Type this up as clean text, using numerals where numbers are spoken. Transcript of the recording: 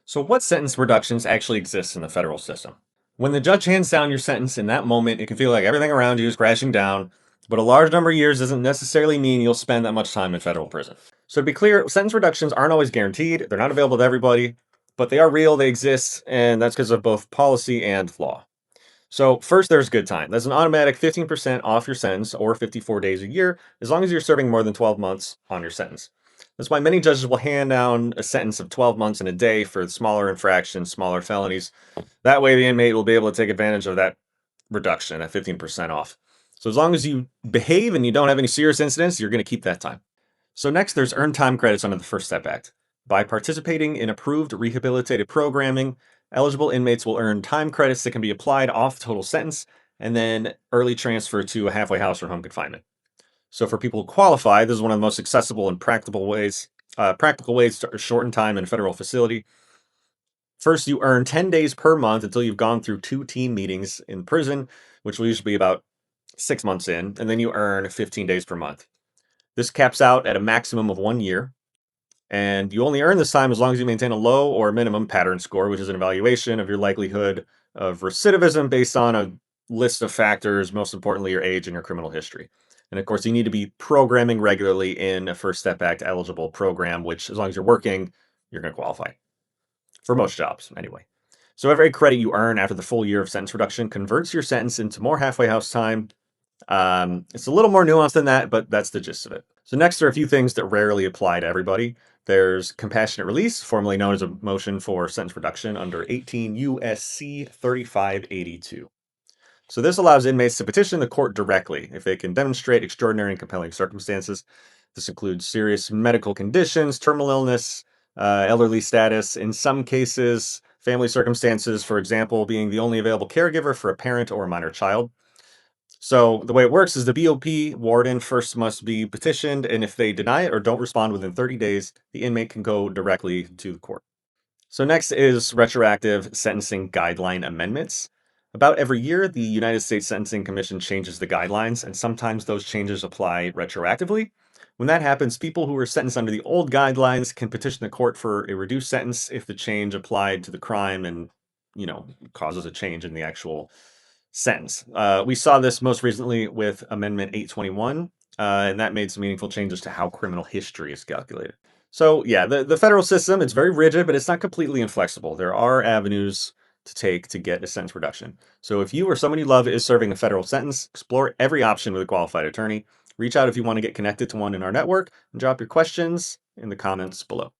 So, what sentence reductions actually exist in the federal system? When the judge hands down your sentence in that moment, it can feel like everything around you is crashing down, but a large number of years doesn't necessarily mean you'll spend that much time in federal prison. So, to be clear, sentence reductions aren't always guaranteed, they're not available to everybody, but they are real, they exist, and that's because of both policy and law. So, first, there's good time. That's an automatic 15% off your sentence or 54 days a year, as long as you're serving more than 12 months on your sentence. That's why many judges will hand down a sentence of 12 months and a day for smaller infractions, smaller felonies. That way, the inmate will be able to take advantage of that reduction at 15% off. So, as long as you behave and you don't have any serious incidents, you're going to keep that time. So, next, there's earned time credits under the First Step Act. By participating in approved rehabilitative programming, eligible inmates will earn time credits that can be applied off the total sentence and then early transfer to a halfway house or home confinement. So, for people who qualify, this is one of the most accessible and practical ways to shorten time in a federal facility. First, you earn 10 days per month until you've gone through two team meetings in prison, which will usually be about 6 months in, and then you earn 15 days per month. This caps out at a maximum of 1 year, and you only earn this time as long as you maintain a low or minimum pattern score, which is an evaluation of your likelihood of recidivism based on a list of factors, most importantly, your age and your criminal history. And of course, you need to be programming regularly in a First Step Act eligible program, which, as long as you're working, you're going to qualify for most jobs anyway. So every credit you earn after the full year of sentence reduction converts your sentence into more halfway house time. It's a little more nuanced than that, but that's the gist of it. So next are a few things that rarely apply to everybody. There's compassionate release, formerly known as a motion for sentence reduction under 18 USC 3582. So this allows inmates to petition the court directly if they can demonstrate extraordinary and compelling circumstances. This includes serious medical conditions, terminal illness, elderly status, in some cases, family circumstances, for example, being the only available caregiver for a parent or a minor child. So the way it works is the BOP warden first must be petitioned, and if they deny it or don't respond within 30 days, the inmate can go directly to the court. So next is retroactive sentencing guideline amendments. About every year, the United States Sentencing Commission changes the guidelines, and sometimes those changes apply retroactively. When that happens, people who were sentenced under the old guidelines can petition the court for a reduced sentence if the change applied to the crime and, causes a change in the actual sentence. We saw this most recently with Amendment 821, and that made some meaningful changes to how criminal history is calculated. So, yeah, the federal system, it's very rigid, but it's not completely inflexible. There are avenues to take to get a sentence reduction. So, if you or someone you love is serving a federal sentence, explore every option with a qualified attorney. Reach out if you want to get connected to one in our network, and drop your questions in the comments below.